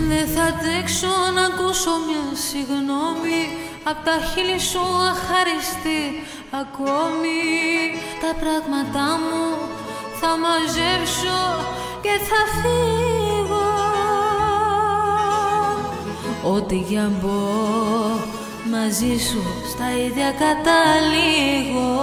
Δεν θα αντέξω να ακούσω μια συγγνώμη απ' τα χείλη σου αχάριστη ακόμη. Τα πράγματά μου θα μαζέψω και θα φύγω. Ό,τι για μπω μαζί σου στα ίδια καταλήγω.